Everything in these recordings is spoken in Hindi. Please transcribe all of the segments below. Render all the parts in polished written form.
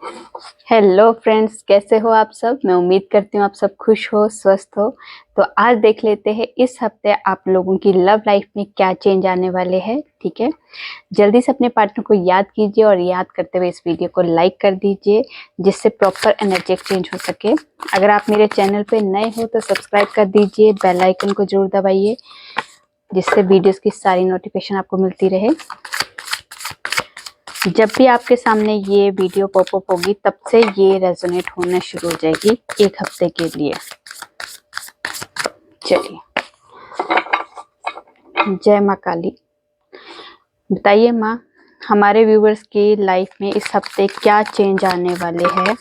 हेलो फ्रेंड्स, कैसे हो आप सब। मैं उम्मीद करती हूँ आप सब खुश हो, स्वस्थ हो। तो आज देख लेते हैं इस हफ्ते आप लोगों की लव लाइफ में क्या चेंज आने वाले हैं। ठीक है, जल्दी से अपने पार्टनर को याद कीजिए और याद करते हुए इस वीडियो को लाइक कर दीजिए, जिससे प्रॉपर एनर्जी एक्सचेंज हो सके। अगर आप मेरे चैनल पे नए हो तो सब्सक्राइब कर दीजिए, बेल आइकन को जरूर दबाइए, जिससे वीडियोस की सारी नोटिफिकेशन आपको मिलती रहे। जब भी आपके सामने ये वीडियो पॉपअप होगी तब से ये रेजोनेट होना शुरू हो जाएगी एक हफ्ते के लिए। चलिए, जय माँ काली। बताइए माँ, हमारे व्यूवर्स की लाइफ में इस हफ्ते क्या चेंज आने वाले हैं।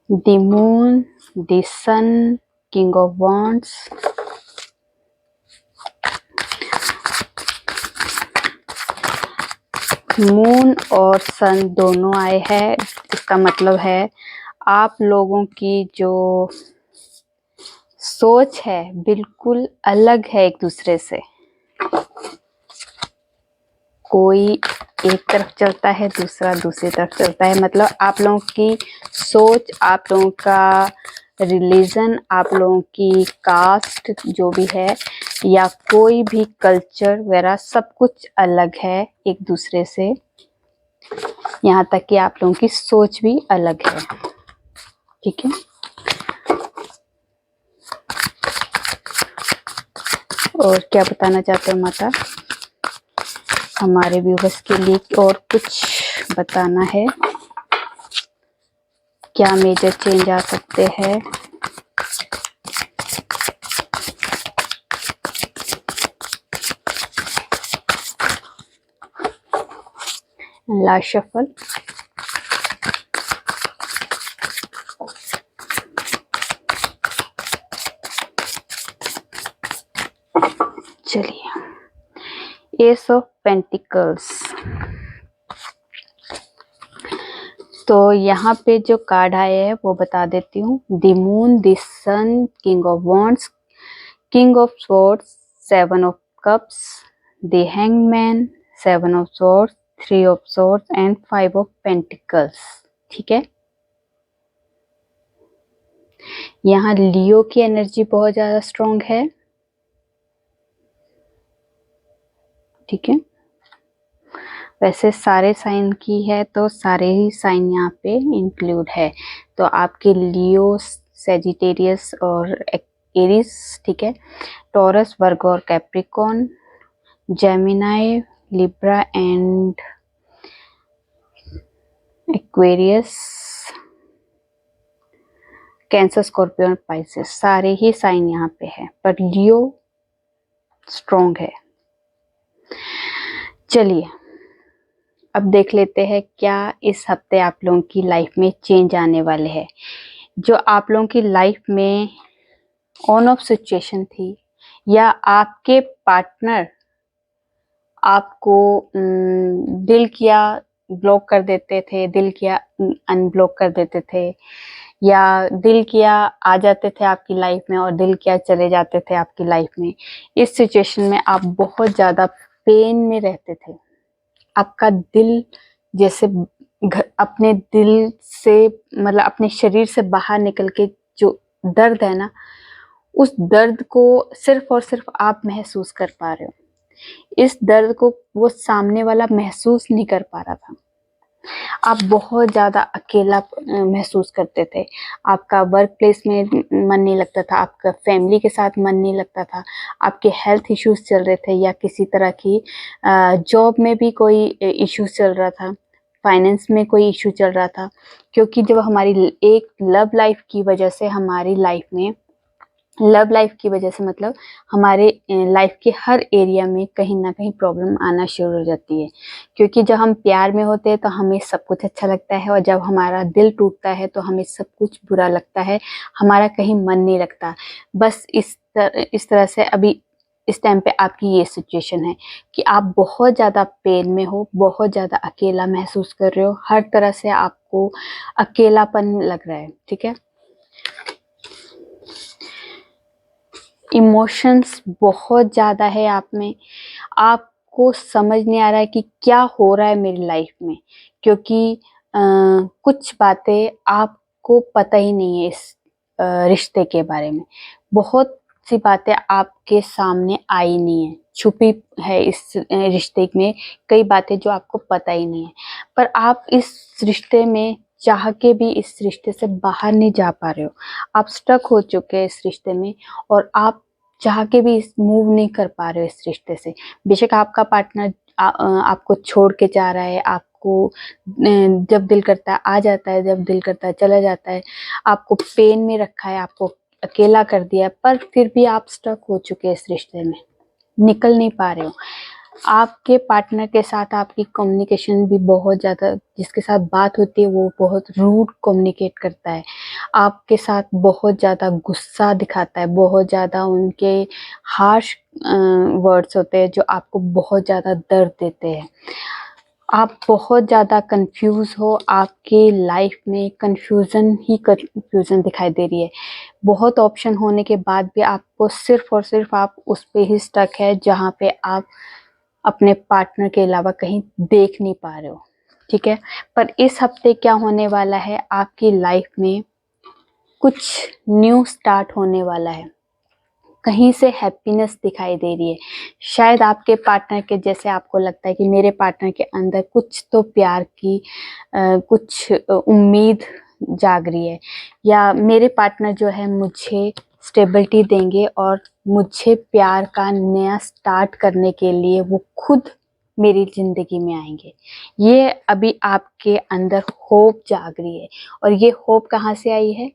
The moon, the sun, king of wands, moon और सन दोनों आए हैं। इसका मतलब है आप लोगों की जो सोच है बिल्कुल अलग है एक दूसरे से। कोई एक तरफ चलता है, दूसरा दूसरी तरफ चलता है। मतलब आप लोगों की सोच, आप लोगों का रिलीजन, आप लोगों की कास्ट जो भी है, या कोई भी कल्चर वगैरह, सब कुछ अलग है एक दूसरे से। यहाँ तक कि आप लोगों की सोच भी अलग है। ठीक है, और क्या बताना चाहते हो माता हमारे व्यूवर्स के लिए? और कुछ बताना है? क्या मेजर चेंज आ सकते हैं? Last shuffle. चलिए, एस ऑफ पेंटिकल्स। तो यहाँ पे जो कार्ड आए हैं वो बता देती हूँ। The moon, the sun, king of wands, king of swords, seven of cups, the hangman, seven of swords, three of swords and five of pentacles. ठीक है, यहाँ लियो की एनर्जी बहुत ज्यादा स्ट्रॉन्ग है। ठीक है, वैसे सारे साइन की है तो सारे ही साइन यहाँ पे इंक्लूड है। तो आपके लियो, सेजिटेरियस और एरीज, ठीक है, टॉरस, वर्गो और Capricorn, Gemini, Libra and Aquarius, cancer, Scorpio और पाइसेस, सारे ही साइन यहाँ पे है, पर लियो स्ट्रॉन्ग है। चलिए, अब देख लेते हैं क्या इस हफ्ते आप लोगों की लाइफ में चेंज आने वाले हैं। जो आप लोगों की लाइफ में ऑन ऑफ सिचुएशन थी, या आपके पार्टनर आपको दिल किया ब्लॉक कर देते थे, दिल किया अनब्लॉक कर देते थे, या दिल किया आ जाते थे आपकी लाइफ में और दिल किया चले जाते थे आपकी लाइफ में। इस सिचुएशन में आप बहुत ज्यादा पेन में रहते थे। आपका दिल जैसे अपने दिल से, मतलब अपने शरीर से बाहर निकल के जो दर्द है ना, उस दर्द को सिर्फ और सिर्फ आप महसूस कर पा रहे हो। इस दर्द को वो सामने वाला महसूस नहीं कर पा रहा था। आप बहुत ज्यादा अकेला महसूस करते थे। आपका वर्क प्लेस में मन नहीं लगता था, आपका फैमिली के साथ मन नहीं लगता था, आपके हेल्थ इश्यूज चल रहे थे, या किसी तरह की जॉब में भी कोई इश्यूज चल रहा था, फाइनेंस में कोई इशू चल रहा था। क्योंकि जब हमारी एक लव लाइफ की वजह से, हमारी लाइफ में लव लाइफ की वजह से मतलब हमारे लाइफ के हर एरिया में कहीं ना कहीं प्रॉब्लम आना शुरू हो जाती है। क्योंकि जब हम प्यार में होते हैं तो हमें सब कुछ अच्छा लगता है, और जब हमारा दिल टूटता है तो हमें सब कुछ बुरा लगता है, हमारा कहीं मन नहीं लगता। बस इस तरह से अभी इस टाइम पे आपकी ये सिचुएशन है कि आप बहुत ज़्यादा पेन में हो, बहुत ज़्यादा अकेला महसूस कर रहे हो, हर तरह से आपको अकेलापन लग रहा है। ठीक है, इमोशंस बहुत ज़्यादा है आप में, आपको समझ नहीं आ रहा है कि क्या हो रहा है मेरी लाइफ में, क्योंकि कुछ बातें आपको पता ही नहीं है इस रिश्ते के बारे में। बहुत सी बातें आपके सामने आई नहीं है, छुपी है इस रिश्ते में, कई बातें जो आपको पता ही नहीं है। पर आप इस रिश्ते में चाह के भी इस रिश्ते से बाहर नहीं जा पा रहे हो। आप स्टक हो चुके हैं इस रिश्ते में और आप चाह के भी इस मूव नहीं कर पा रहे हो इस रिश्ते से। बेशक आपका पार्टनर आपको छोड़ के जा रहा है, आपको जब दिल करता है आ जाता है, जब दिल करता है चला जाता है, आपको पेन में रखा है, आपको अकेला कर दिया, पर फिर भी आप स्टक हो चुके हैं इस रिश्ते में, निकल नहीं पा रहे हो। आपके पार्टनर के साथ आपकी कम्युनिकेशन भी बहुत ज़्यादा, जिसके साथ बात होती है वो बहुत रूड कम्युनिकेट करता है, आपके साथ बहुत ज़्यादा गुस्सा दिखाता है, बहुत ज़्यादा उनके हार्श वर्ड्स होते हैं जो आपको बहुत ज़्यादा दर्द देते हैं। आप बहुत ज़्यादा कंफ्यूज हो, आपकी लाइफ में कंफ्यूजन ही कंफ्यूजन दिखाई दे रही है। बहुत ऑप्शन होने के बाद भी आपको सिर्फ और सिर्फ आप उस पे ही स्टक है जहाँ पे आप अपने पार्टनर के अलावा कहीं देख नहीं पा रहे हो, ठीक है। पर इस हफ्ते क्या होने वाला है, आपकी लाइफ में कुछ न्यू स्टार्ट होने वाला है, कहीं से हैप्पीनेस दिखाई दे रही है। शायद आपके पार्टनर के जैसे आपको लगता है कि मेरे पार्टनर के अंदर कुछ तो प्यार की कुछ उम्मीद जाग रही है, या मेरे पार्टनर जो है मुझे स्टेबिलिटी देंगे और मुझे प्यार का नया स्टार्ट करने के लिए वो खुद मेरी ज़िंदगी में आएंगे। ये अभी आपके अंदर होप जाग रही है, और ये होप कहाँ से आई है?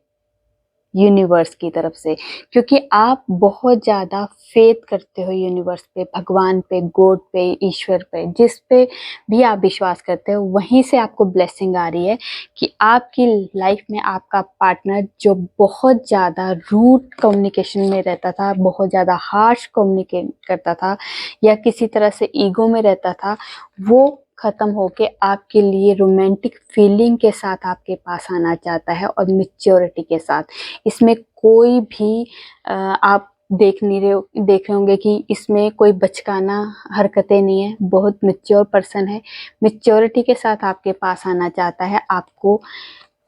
यूनिवर्स की तरफ से, क्योंकि आप बहुत ज़्यादा फेथ करते हो यूनिवर्स पे, भगवान पे, गॉड पे, ईश्वर पे, जिस पे भी आप विश्वास करते हो, वहीं से आपको ब्लेसिंग आ रही है कि आपकी लाइफ में आपका पार्टनर जो बहुत ज़्यादा रूड कम्युनिकेशन में रहता था, बहुत ज़्यादा हार्श कम्युनिकेट करता था, या किसी तरह से ईगो में रहता था, वो ख़त्म होके आपके लिए रोमांटिक फीलिंग के साथ आपके पास आना चाहता है, और मैच्योरिटी के साथ। इसमें कोई भी आप देख रहे होंगे कि इसमें कोई बचकाना हरकतें नहीं है, बहुत मैच्योर पर्सन है, मैच्योरिटी के साथ आपके पास आना चाहता है, आपको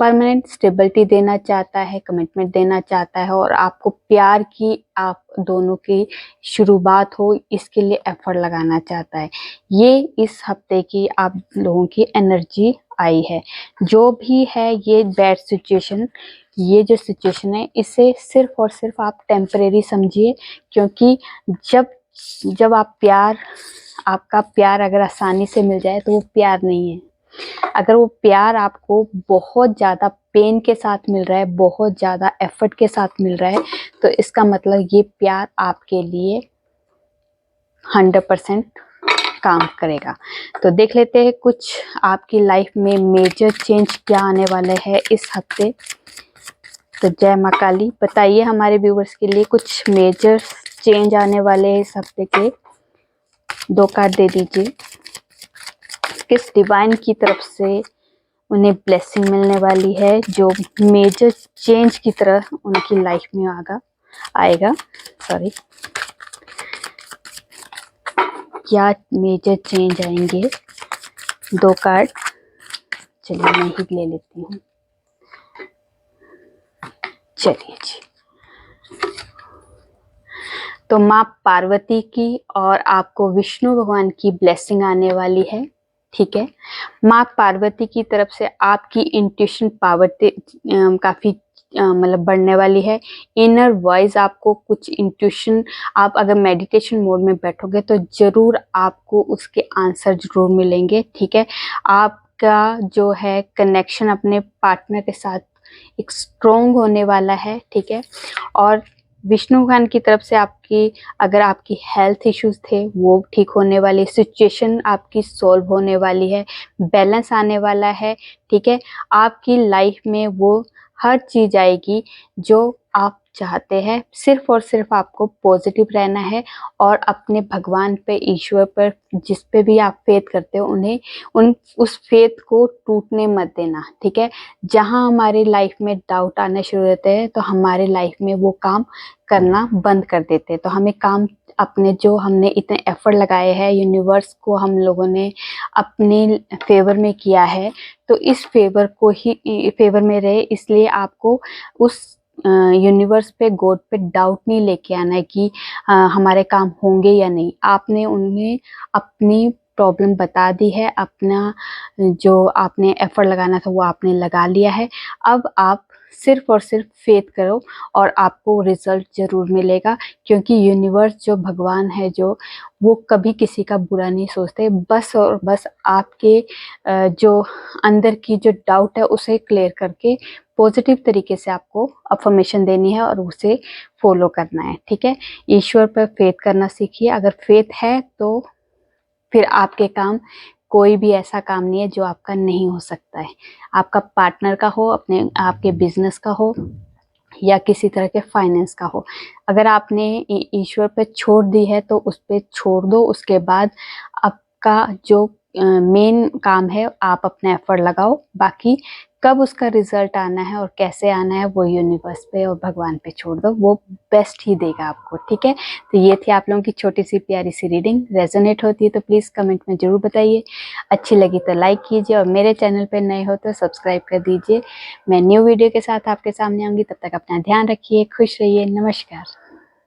परमानेंट स्टेबिलिटी देना चाहता है, कमिटमेंट देना चाहता है, और आपको प्यार की आप दोनों की शुरुआत हो इसके लिए एफर्ट लगाना चाहता है। ये इस हफ्ते की आप लोगों की एनर्जी आई है। जो भी है ये बैड सिचुएशन, ये जो सिचुएशन है इसे सिर्फ और सिर्फ आप टेम्परेरी समझिए, क्योंकि जब आपका प्यार अगर आसानी से मिल जाए तो वो प्यार नहीं है। अगर वो प्यार आपको बहुत ज़्यादा पेन के साथ मिल रहा है, बहुत ज़्यादा एफर्ट के साथ मिल रहा है, तो इसका मतलब ये प्यार आपके लिए 100% काम करेगा। तो देख लेते हैं कुछ आपकी लाइफ में मेजर चेंज क्या आने वाले हैं इस हफ्ते। तो जय माँ काली, बताइए हमारे व्यूवर्स के लिए कुछ मेजर चेंज आने वाले हैं इस हफ्ते के। 2 कार्ड दे दीजिए, किस डिवाइन की तरफ से उन्हें ब्लेसिंग मिलने वाली है जो मेजर चेंज की तरह उनकी लाइफ में आएगा। क्या मेजर चेंज आएंगे? 2 कार्ड, चलिए मैं ही ले लेती हूँ। चलिए जी, तो माँ पार्वती की और आपको विष्णु भगवान की ब्लेसिंग आने वाली है, ठीक है। माँ पार्वती की तरफ से आपकी इंट्यूशन पावर काफ़ी मतलब बढ़ने वाली है। इनर वॉइस आपको कुछ इंट्यूशन, आप अगर मेडिटेशन मोड में बैठोगे तो ज़रूर आपको उसके आंसर ज़रूर मिलेंगे, ठीक है। आपका जो है कनेक्शन अपने पार्टनर के साथ एक स्ट्रोंग होने वाला है, ठीक है। और विष्णु भगवान की तरफ से अगर आपकी हेल्थ इश्यूज थे वो ठीक होने वाली, सिचुएशन आपकी सॉल्व होने वाली है, बैलेंस आने वाला है, ठीक है। आपकी लाइफ में वो हर चीज़ आएगी जो आप चाहते हैं, सिर्फ और सिर्फ आपको पॉजिटिव रहना है और अपने भगवान पे, ईश्वर पर, जिस पे भी आप फेथ करते हो उन्हें उस फेथ को टूटने मत देना, ठीक है। जहां हमारी लाइफ में डाउट आना शुरू होते हैं तो हमारे लाइफ में वो काम करना बंद कर देते हैं। तो हमें काम अपने, जो हमने इतने एफर्ट लगाए हैं, यूनिवर्स को हम लोगों ने अपने फेवर में किया है, तो इस फेवर को ही फेवर में रहे, इसलिए आपको उस यूनिवर्स पे, गॉड पे डाउट नहीं लेके आना है कि हमारे काम होंगे या नहीं। आपने उन्हें अपनी प्रॉब्लम बता दी है, अपना जो आपने एफर्ट लगाना था वो आपने लगा लिया है। अब आप सिर्फ और सिर्फ फेथ करो और आपको रिजल्ट जरूर मिलेगा, क्योंकि यूनिवर्स, जो भगवान है, जो वो कभी किसी का बुरा नहीं सोचते। बस और बस आपके जो अंदर की जो डाउट है उसे क्लियर करके पॉजिटिव तरीके से आपको अफर्मेशन देनी है और उसे फॉलो करना है, ठीक है। ईश्वर पर फेथ करना सीखिए। अगर फेथ है तो फिर आपके काम, कोई भी ऐसा काम नहीं है जो आपका नहीं हो सकता है। आपका पार्टनर का हो, अपने आपके बिजनेस का हो, या किसी तरह के फाइनेंस का हो, अगर आपने ईश्वर पे छोड़ दी है तो उस पे छोड़ दो। उसके बाद आपका जो मेन काम है, आप अपना एफर्ट लगाओ। बाकी कब उसका रिजल्ट आना है और कैसे आना है वो यूनिवर्स पे और भगवान पे छोड़ दो, वो बेस्ट ही देगा आपको, ठीक है। तो ये थी आप लोगों की छोटी सी प्यारी सी रीडिंग। रेजोनेट होती है तो प्लीज़ कमेंट में ज़रूर बताइए। अच्छी लगी तो लाइक कीजिए और मेरे चैनल पे नए हो तो सब्सक्राइब कर दीजिए। मैं न्यू वीडियो के साथ आपके सामने आऊँगी, तब तक अपना ध्यान रखिए, खुश रहिए, नमस्कार।